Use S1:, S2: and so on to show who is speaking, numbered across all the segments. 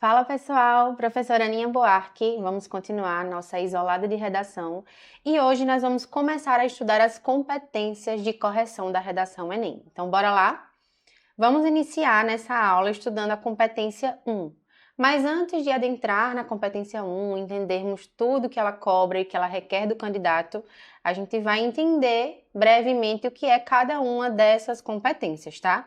S1: Fala pessoal, professora Aninha Buarque, vamos continuar nossa isolada de redação e hoje nós vamos começar a estudar as competências de correção da redação Enem. Então bora lá? Vamos iniciar nessa aula estudando a competência 1. Mas antes de adentrar na competência 1, entendermos tudo que ela cobra e que ela requer do candidato, a gente vai entender brevemente o que é cada uma dessas competências, tá?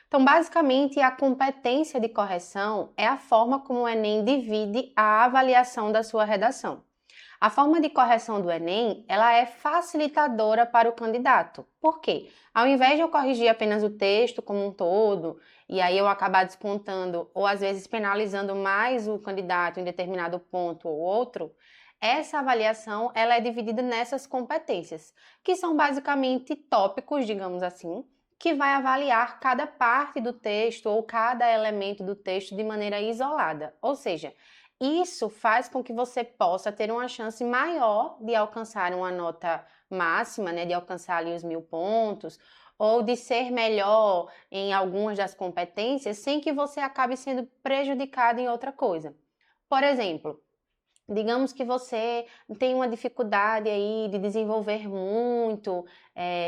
S1: Então, basicamente, a competência de correção é a forma como o Enem divide a avaliação da sua redação. A forma de correção do Enem, ela é facilitadora para o candidato. Por quê? Ao invés de eu corrigir apenas o texto como um todo, e aí eu acabar despontando ou às vezes penalizando mais o candidato em determinado ponto ou outro, essa avaliação ela é dividida nessas competências, que são basicamente tópicos, digamos assim, que vai avaliar cada parte do texto ou cada elemento do texto de maneira isolada. Ou seja, isso faz com que você possa ter uma chance maior de alcançar uma nota máxima, né, de alcançar ali os 1.000 pontos, ou de ser melhor em algumas das competências, sem que você acabe sendo prejudicado em outra coisa. Por exemplo, digamos que você tem uma dificuldade aí de desenvolver muito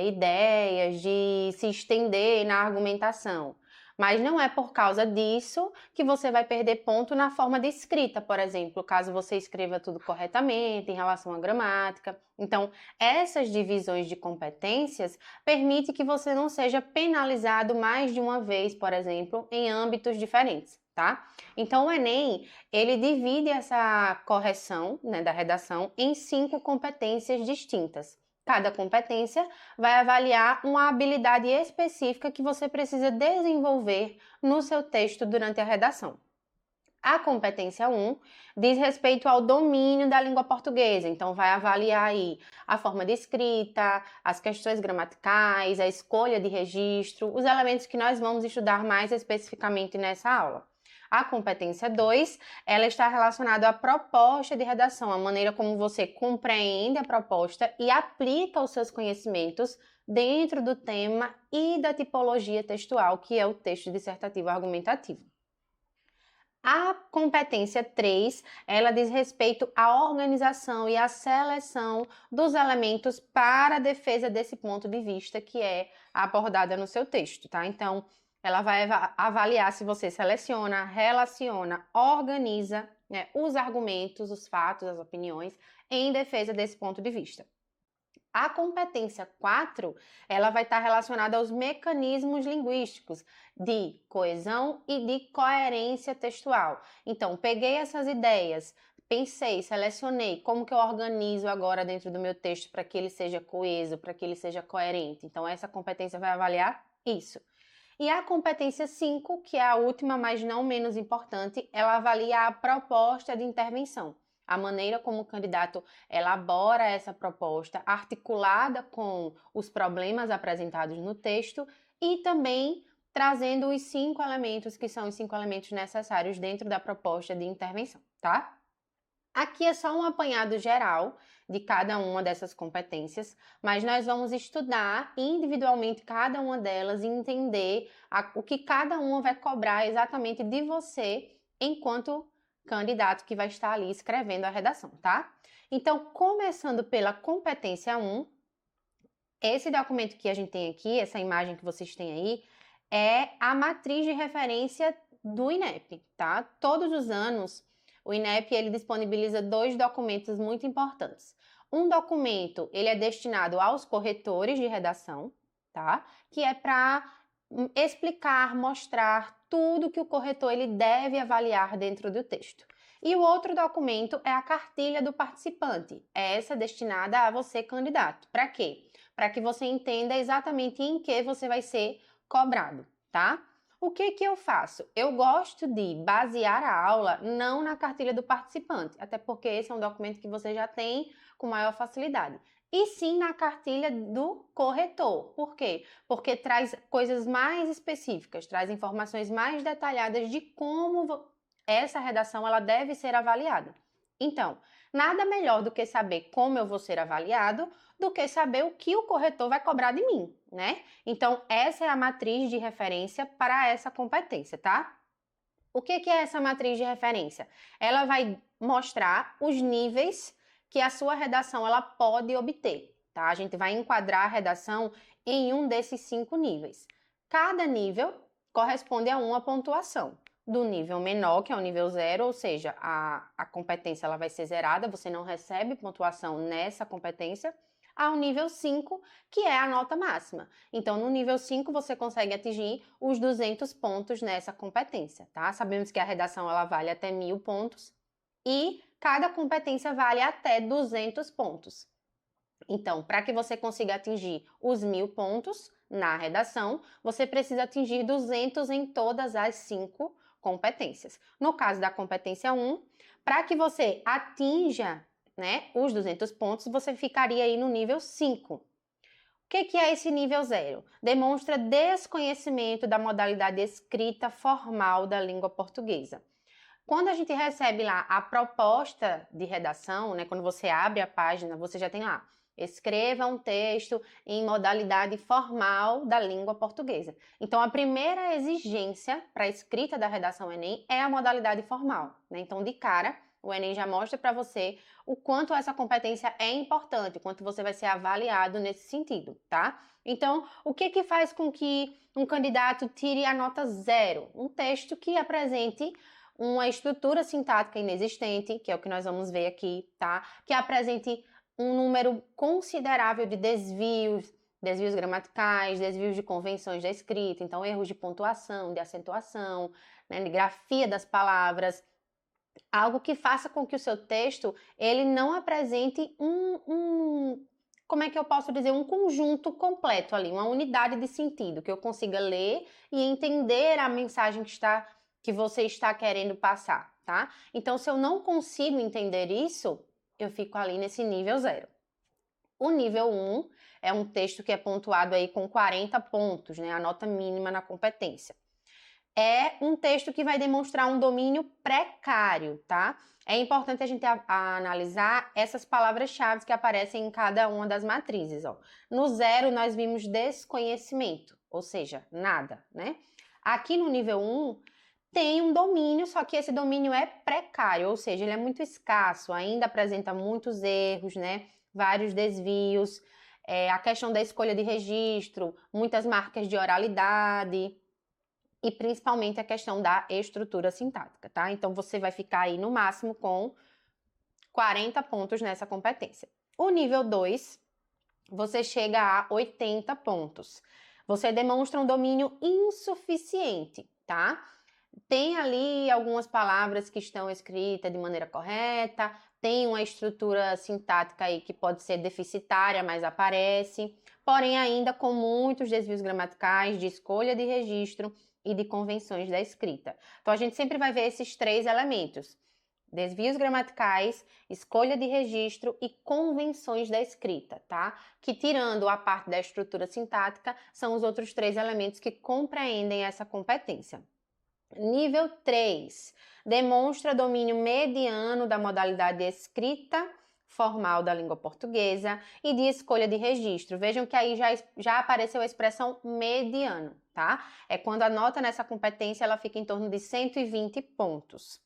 S1: ideias, de se estender na argumentação. Mas não é por causa disso que você vai perder ponto na forma de escrita, por exemplo, caso você escreva tudo corretamente em relação à gramática. Então, essas divisões de competências permitem que você não seja penalizado mais de uma vez, por exemplo, em âmbitos diferentes, tá? Então, o Enem, ele divide essa correção, né, da redação em 5 competências distintas. Cada competência vai avaliar uma habilidade específica que você precisa desenvolver no seu texto durante a redação. A competência 1 diz respeito ao domínio da língua portuguesa, então vai avaliar aí a forma de escrita, as questões gramaticais, a escolha de registro, os elementos que nós vamos estudar mais especificamente nessa aula. A competência 2, ela está relacionada à proposta de redação, a maneira como você compreende a proposta e aplica os seus conhecimentos dentro do tema e da tipologia textual, que é o texto dissertativo argumentativo. A competência 3, ela diz respeito à organização e à seleção dos elementos para a defesa desse ponto de vista que é abordada no seu texto, tá? Então, ela vai avaliar se você seleciona, relaciona, organiza, né, os argumentos, os fatos, as opiniões em defesa desse ponto de vista. A competência 4, ela vai estar relacionada aos mecanismos linguísticos de coesão e de coerência textual. Então, peguei essas ideias, pensei, selecionei como que eu organizo agora dentro do meu texto para que ele seja coeso, para que ele seja coerente. Então, essa competência vai avaliar isso. E a competência 5, que é a última, mas não menos importante, ela avalia a proposta de intervenção. A maneira como o candidato elabora essa proposta, articulada com os problemas apresentados no texto e também trazendo os 5 elementos que são os 5 elementos necessários dentro da proposta de intervenção, tá? Aqui é só um apanhado geral de cada uma dessas competências, mas nós vamos estudar individualmente cada uma delas e entender o que cada uma vai cobrar exatamente de você enquanto candidato que vai estar ali escrevendo a redação, tá? Então, começando pela competência 1, esse documento que a gente tem aqui, essa imagem que vocês têm aí, é a matriz de referência do INEP, tá? Todos os anos, o INEP ele disponibiliza 2 documentos muito importantes. Um documento, ele é destinado aos corretores de redação, tá? Que é para explicar, mostrar tudo que o corretor ele deve avaliar dentro do texto. E o outro documento é a cartilha do participante. Essa é destinada a você, candidato. Para quê? Para que você entenda exatamente em que você vai ser cobrado, tá? O que que eu faço? Eu gosto de basear a aula não na cartilha do participante, até porque esse é um documento que você já tem com maior facilidade, e sim na cartilha do corretor. Por quê? Porque traz coisas mais específicas, traz informações mais detalhadas de como essa redação ela deve ser avaliada. Então, nada melhor do que saber como eu vou ser avaliado do que saber o que o corretor vai cobrar de mim, né? Então, essa é a matriz de referência para essa competência, tá? O que é essa matriz de referência? Ela vai mostrar os níveis que a sua redação ela pode obter, tá? A gente vai enquadrar a redação em um desses 5 níveis. Cada nível corresponde a uma pontuação. Do nível menor, que é o nível 0, ou seja, a competência ela vai ser zerada, você não recebe pontuação nessa competência, ao nível 5, que é a nota máxima. Então, no nível 5, você consegue atingir os 200 pontos nessa competência, tá? Sabemos que a redação ela vale até 1.000 pontos e cada competência vale até 200 pontos. Então, para que você consiga atingir os 1.000 pontos na redação, você precisa atingir 200 em todas as 5 competências. No caso da competência 1, para que você atinja, né, os 200 pontos, você ficaria aí no nível 5. O que é esse nível 0? Demonstra desconhecimento da modalidade escrita formal da língua portuguesa. Quando a gente recebe lá a proposta de redação, né, quando você abre a página, você já tem lá, escreva um texto em modalidade formal da língua portuguesa. Então, a primeira exigência para a escrita da redação Enem é a modalidade formal, né? Então, de cara, o Enem já mostra para você o quanto essa competência é importante, o quanto você vai ser avaliado nesse sentido, tá? Então, o que faz com que um candidato tire a nota 0? Um texto que apresente uma estrutura sintática inexistente, que é o que nós vamos ver aqui, tá? Que apresente um número considerável de desvios gramaticais, desvios de convenções da escrita, então erros de pontuação, de acentuação, né, de grafia das palavras, algo que faça com que o seu texto ele não apresente como é que eu posso dizer, um conjunto completo ali, uma unidade de sentido, que eu consiga ler e entender a mensagem que você está querendo passar, tá? Então, se eu não consigo entender isso, eu fico ali nesse nível 0. O nível 1 é um texto que é pontuado aí com 40 pontos, né? A nota mínima na competência. É um texto que vai demonstrar um domínio precário, tá? É importante a gente analisar essas palavras-chave que aparecem em cada uma das matrizes, ó. No 0, nós vimos desconhecimento, ou seja, nada, né? Aqui no nível 1, tem um domínio, só que esse domínio é precário, ou seja, ele é muito escasso, ainda apresenta muitos erros, né? Vários desvios, a questão da escolha de registro, muitas marcas de oralidade e principalmente a questão da estrutura sintática, tá? Então, você vai ficar aí no máximo com 40 pontos nessa competência. O nível 2, você chega a 80 pontos. Você demonstra um domínio insuficiente, tá? Tem ali algumas palavras que estão escritas de maneira correta, tem uma estrutura sintática aí que pode ser deficitária, mas aparece, porém ainda com muitos desvios gramaticais, de escolha de registro e de convenções da escrita. Então a gente sempre vai ver esses 3 elementos: desvios gramaticais, escolha de registro e convenções da escrita, tá? Que, tirando a parte da estrutura sintática, são os outros 3 elementos que compreendem essa competência. Nível 3, demonstra domínio mediano da modalidade escrita formal da língua portuguesa e de escolha de registro. Vejam que aí já apareceu a expressão mediano, tá? É quando a nota nessa competência ela fica em torno de 120 pontos.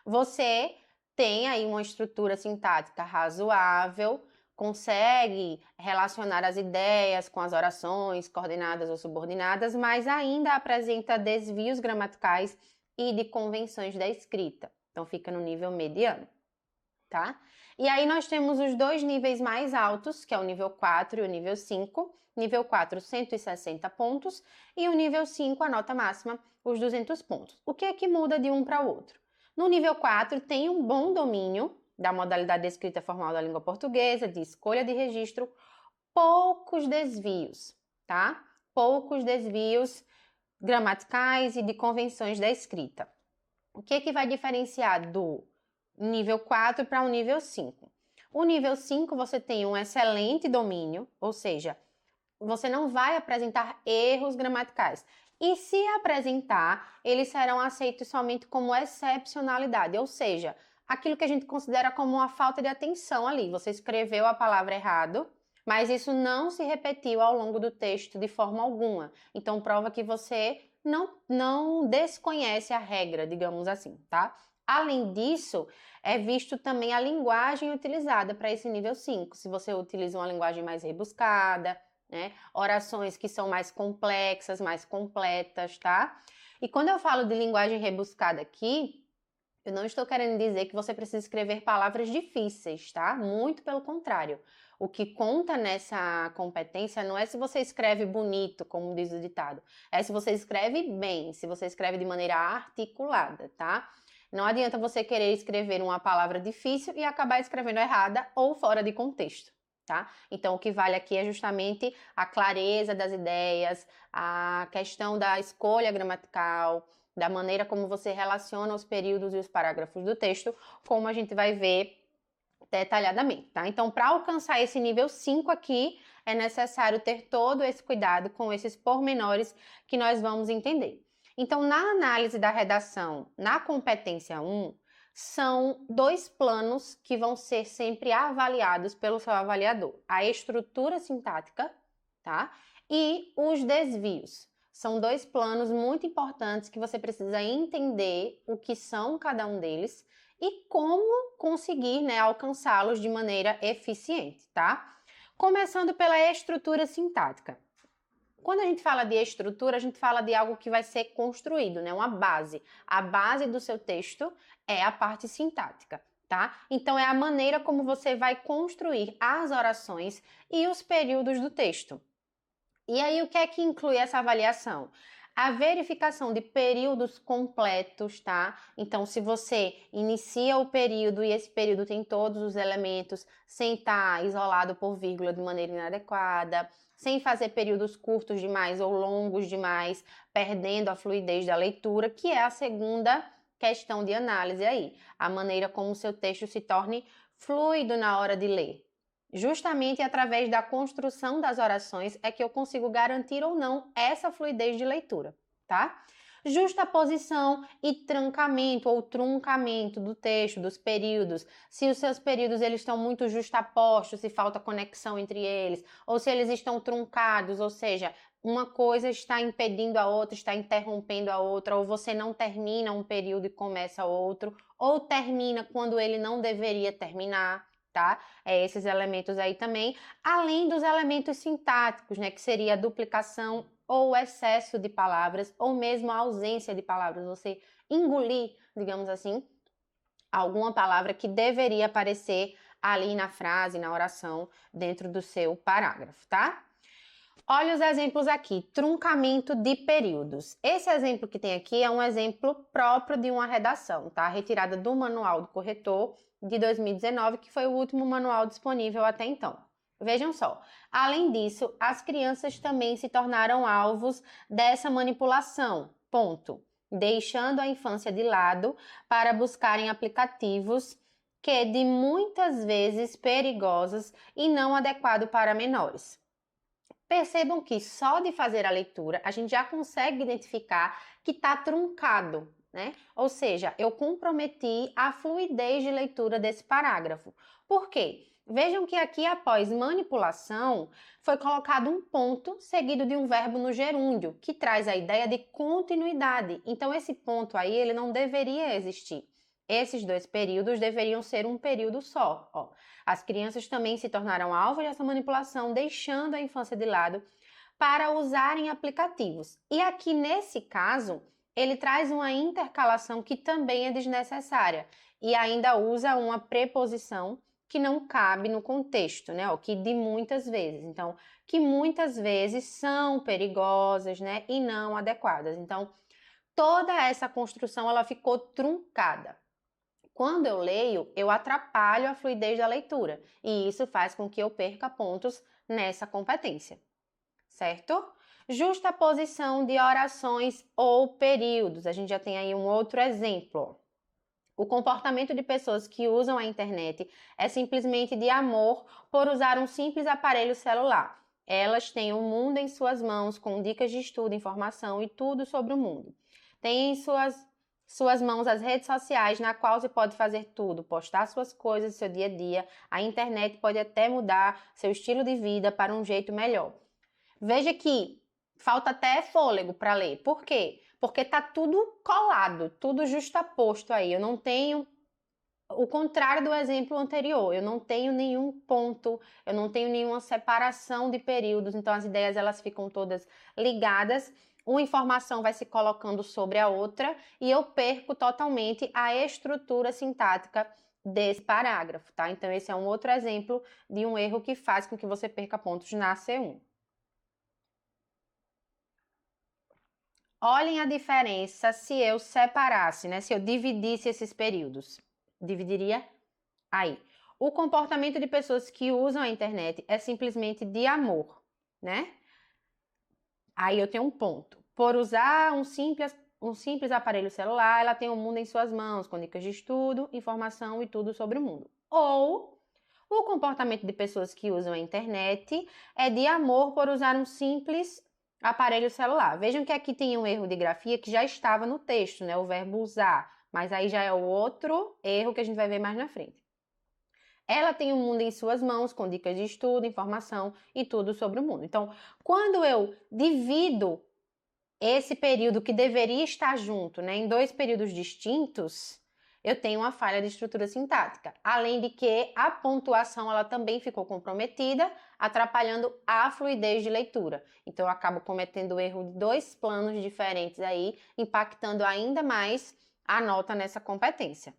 S1: Você tem aí uma estrutura sintática razoável, consegue relacionar as ideias com as orações coordenadas ou subordinadas, mas ainda apresenta desvios gramaticais e de convenções da escrita. Então, fica no nível mediano, tá? E aí nós temos os 2 níveis mais altos, que é o nível 4 e o nível 5. Nível 4, 160 pontos, e o nível 5, a nota máxima, os 200 pontos. O que é que muda de um para o outro? No nível 4, tem um bom domínio da modalidade de escrita formal da língua portuguesa, de escolha de registro, poucos desvios, tá? Poucos desvios gramaticais e de convenções da escrita. O que vai diferenciar do nível 4 para o nível 5? O nível 5 você tem um excelente domínio, ou seja, você não vai apresentar erros gramaticais. E se apresentar, eles serão aceitos somente como excepcionalidade, ou seja, aquilo que a gente considera como uma falta de atenção ali. Você escreveu a palavra errado, mas isso não se repetiu ao longo do texto de forma alguma. Então, prova que você não desconhece a regra, digamos assim, tá? Além disso, é visto também a linguagem utilizada para esse nível 5. Se você utiliza uma linguagem mais rebuscada, né? Orações que são mais complexas, mais completas, tá? E quando eu falo de linguagem rebuscada aqui, eu não estou querendo dizer que você precisa escrever palavras difíceis, tá? Muito pelo contrário. O que conta nessa competência não é se você escreve bonito, como diz o ditado, é se você escreve bem, se você escreve de maneira articulada, tá? Não adianta você querer escrever uma palavra difícil e acabar escrevendo errada ou fora de contexto, tá? Então, o que vale aqui é justamente a clareza das ideias, a questão da escolha gramatical, da maneira como você relaciona os períodos e os parágrafos do texto, como a gente vai ver detalhadamente, tá? Então, para alcançar esse nível 5 aqui, é necessário ter todo esse cuidado com esses pormenores que nós vamos entender. Então, na análise da redação, na competência 1, são 2 planos que vão ser sempre avaliados pelo seu avaliador: a estrutura sintática, tá? E os desvios. São 2 planos muito importantes que você precisa entender o que são cada um deles e como conseguir, né, alcançá-los de maneira eficiente, tá? Começando pela estrutura sintática. Quando a gente fala de estrutura, a gente fala de algo que vai ser construído, né, uma base. A base do seu texto é a parte sintática, tá? Então é a maneira como você vai construir as orações e os períodos do texto. E aí, o que é que inclui essa avaliação? A verificação de períodos completos, tá? Então, se você inicia o período e esse período tem todos os elementos sem estar isolado por vírgula de maneira inadequada, sem fazer períodos curtos demais ou longos demais, perdendo a fluidez da leitura, que é a segunda questão de análise aí. A maneira como o seu texto se torne fluido na hora de ler. Justamente através da construção das orações é que eu consigo garantir ou não essa fluidez de leitura, tá? Justaposição e trancamento ou truncamento do texto, dos períodos. Se os seus períodos eles estão muito justapostos, se falta conexão entre eles, ou se eles estão truncados, ou seja, uma coisa está impedindo a outra, está interrompendo a outra, ou você não termina um período e começa outro, ou termina quando ele não deveria terminar. Tá? Esses elementos aí também, além dos elementos sintáticos, né, que seria a duplicação ou excesso de palavras, ou mesmo a ausência de palavras, você engolir, digamos assim, alguma palavra que deveria aparecer ali na frase, na oração, dentro do seu parágrafo, tá? Olha os exemplos aqui, truncamento de períodos. Esse exemplo que tem aqui é um exemplo próprio de uma redação, tá? Retirada do Manual do Corretor de 2019, que foi o último manual disponível até então. Vejam só, além disso, as crianças também se tornaram alvos dessa manipulação, ponto. Deixando a infância de lado para buscarem aplicativos que de muitas vezes perigosos e não adequados para menores. Percebam que só de fazer a leitura a gente já consegue identificar que está truncado, né? Ou seja, eu comprometi a fluidez de leitura desse parágrafo. Por quê? Vejam que aqui após manipulação foi colocado um ponto seguido de um verbo no gerúndio, que traz a ideia de continuidade. Então esse ponto aí ele não deveria existir. Esses 2 períodos deveriam ser um período só. Ó. As crianças também se tornaram alvos dessa manipulação, deixando a infância de lado para usarem aplicativos. E aqui nesse caso, ele traz uma intercalação que também é desnecessária e ainda usa uma preposição que não cabe no contexto, né? O que de muitas vezes. Então, que muitas vezes são perigosas, né? E não adequadas. Então, toda essa construção ela ficou truncada. Quando eu leio, eu atrapalho a fluidez da leitura e isso faz com que eu perca pontos nessa competência, certo? Justaposição de orações ou períodos. A gente já tem aí um outro exemplo. O comportamento de pessoas que usam a internet é simplesmente de amor por usar um simples aparelho celular. Elas têm o mundo em suas mãos com dicas de estudo, informação e tudo sobre o mundo. Têm em suas mãos as redes sociais, na qual você pode fazer tudo, postar suas coisas, seu dia a dia. A internet pode até mudar seu estilo de vida para um jeito melhor. Veja que falta até fôlego para ler. Por quê? Porque tá tudo colado, tudo justaposto aí. Eu não tenho o contrário do exemplo anterior, eu não tenho nenhum ponto, eu não tenho nenhuma separação de períodos, então as ideias elas ficam todas ligadas, uma informação vai se colocando sobre a outra e eu perco totalmente a estrutura sintática desse parágrafo, tá? Então esse é um outro exemplo de um erro que faz com que você perca pontos na C1. Olhem a diferença se eu separasse, né? Se eu dividisse esses períodos. Dividiria aí. O comportamento de pessoas que usam a internet é simplesmente de amor, né? Aí eu tenho um ponto. Por usar um simples aparelho celular, ela tem o mundo em suas mãos, com dicas de estudo, informação e tudo sobre o mundo. Ou o comportamento de pessoas que usam a internet é de amor por usar um simples aparelho celular. Vejam que aqui tem um erro de grafia que já estava no texto, né? O verbo usar. Mas aí já é o outro erro que a gente vai ver mais na frente. Ela tem o mundo em suas mãos, com dicas de estudo, informação e tudo sobre o mundo. Então, quando eu divido esse período que deveria estar junto, né, em dois períodos distintos, eu tenho uma falha de estrutura sintática. Além de que a pontuação ela também ficou comprometida, atrapalhando a fluidez de leitura. Então, eu acabo cometendo o erro de dois planos diferentes aí, impactando ainda mais a nota nessa competência.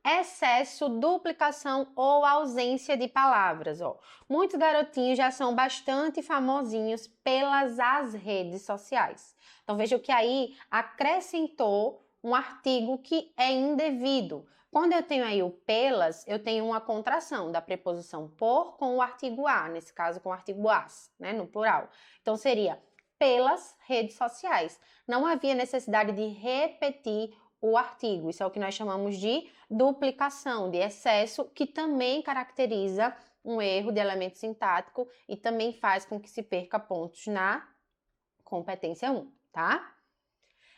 S1: Excesso, duplicação ou ausência de palavras. Ó. Muitos garotinhos já são bastante famosinhos pelas as redes sociais. Então vejam que aí acrescentou um artigo que é indevido. Quando eu tenho aí o pelas, eu tenho uma contração da preposição por com o artigo a, nesse caso com o artigo as, né, no plural. Então seria pelas redes sociais. Não havia necessidade de repetir o artigo. Isso é o que nós chamamos de duplicação, de excesso, que também caracteriza um erro de elemento sintático e também faz com que se perca pontos na competência 1, tá?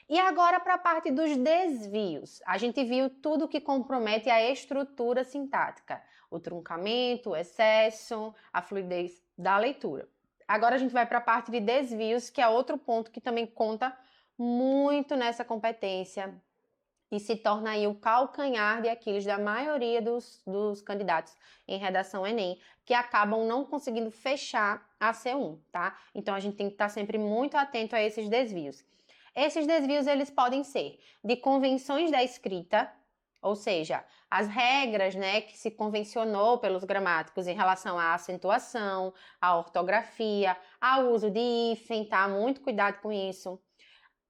S1: E agora para a parte dos desvios. A gente viu tudo que compromete a estrutura sintática, o truncamento, o excesso, a fluidez da leitura. Agora a gente vai para a parte de desvios, que é outro ponto que também conta muito nessa competência e se torna aí o calcanhar de Aquiles da maioria dos candidatos em redação Enem, que acabam não conseguindo fechar a C1, tá? Então a gente tem que estar sempre muito atento a esses desvios. Esses desvios eles podem ser de convenções da escrita, ou seja, as regras, né, que se convencionou pelos gramáticos em relação à acentuação, à ortografia, ao uso de hífen, tá? Muito cuidado com isso.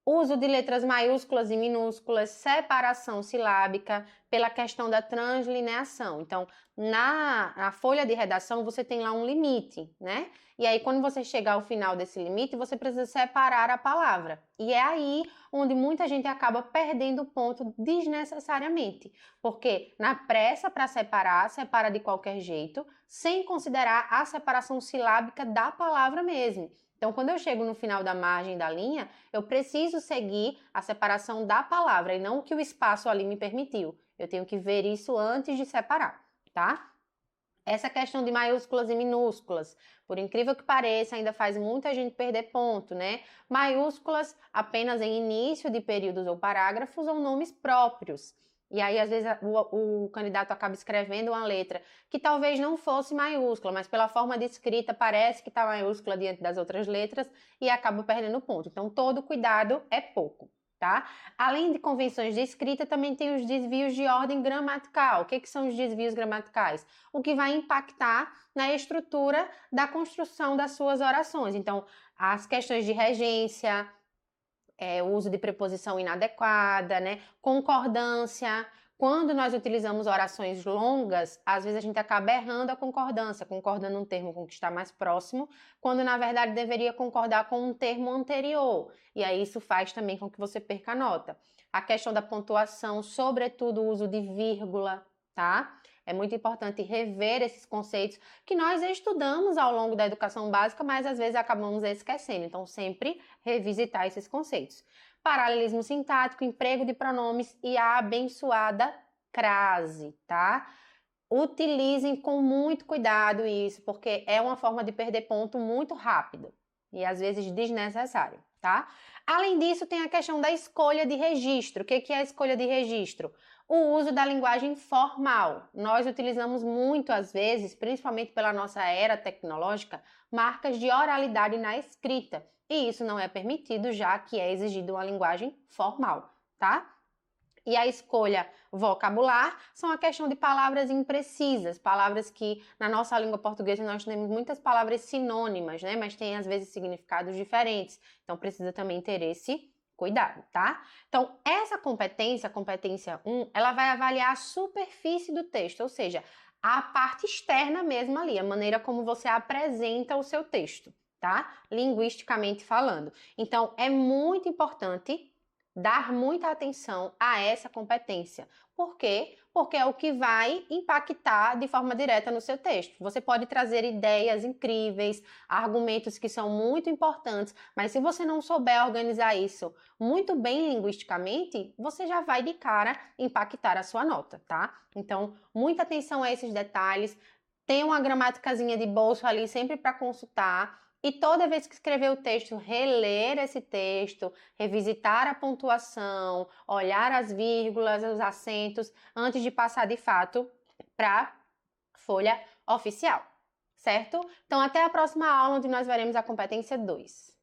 S1: Uso de letras maiúsculas e minúsculas, separação silábica, pela questão da translineação. Então, na folha de redação, você tem lá um limite, né? E aí, quando você chegar ao final desse limite, você precisa separar a palavra. E é aí onde muita gente acaba perdendo ponto desnecessariamente. Porque na pressa para separar, separa de qualquer jeito, sem considerar a separação silábica da palavra mesmo. Então, quando eu chego no final da margem da linha, eu preciso seguir a separação da palavra e não o que o espaço ali me permitiu. Eu tenho que ver isso antes de separar, tá? Essa questão de maiúsculas e minúsculas, por incrível que pareça, ainda faz muita gente perder ponto, né? Maiúsculas apenas em início de períodos ou parágrafos ou nomes próprios. E aí, às vezes, o candidato acaba escrevendo uma letra que talvez não fosse maiúscula, mas pela forma de escrita parece que está maiúscula diante das outras letras e acaba perdendo ponto. Então, todo cuidado é pouco, tá? Além de convenções de escrita, também tem os desvios de ordem gramatical. O que são os desvios gramaticais? O que vai impactar na estrutura da construção das suas orações. Então, as questões de regência, o uso de preposição inadequada, né? Concordância. Quando nós utilizamos orações longas, às vezes a gente acaba errando a concordância, concordando um termo com o que está mais próximo, quando na verdade deveria concordar com um termo anterior. E aí isso faz também com que você perca a nota. A questão da pontuação, sobretudo o uso de vírgula, tá? É muito importante rever esses conceitos que nós estudamos ao longo da educação básica, mas às vezes acabamos esquecendo. Então, sempre revisitar esses conceitos. Paralelismo sintático, emprego de pronomes e a abençoada crase, tá? Utilizem com muito cuidado isso, porque é uma forma de perder ponto muito rápido. e às vezes desnecessário, tá? Além disso, tem a questão da escolha de registro. O que é a escolha de registro? O uso da linguagem formal. Nós utilizamos muito, às vezes, principalmente pela nossa era tecnológica, marcas de oralidade na escrita. E isso não é permitido, já que é exigido uma linguagem formal, tá? E a escolha vocabular são a questão de palavras imprecisas, palavras que na nossa língua portuguesa nós temos muitas palavras sinônimas, né? Mas tem às vezes significados diferentes. Então precisa também ter esse cuidado, tá? Então, essa competência, a competência 1, ela vai avaliar a superfície do texto, ou seja, a parte externa mesmo ali, a maneira como você apresenta o seu texto, tá? Linguisticamente falando. Então, é muito importante dar muita atenção a essa competência. Por quê? Porque é o que vai impactar de forma direta no seu texto. Você pode trazer ideias incríveis, argumentos que são muito importantes, mas se você não souber organizar isso muito bem linguisticamente, você já vai de cara impactar a sua nota, tá? Então, muita atenção a esses detalhes. Tem uma gramaticazinha de bolso ali sempre para consultar. E toda vez que escrever o texto, reler esse texto, revisitar a pontuação, olhar as vírgulas, os acentos, antes de passar de fato para folha oficial, certo? Então, até a próxima aula, onde nós veremos a competência 2.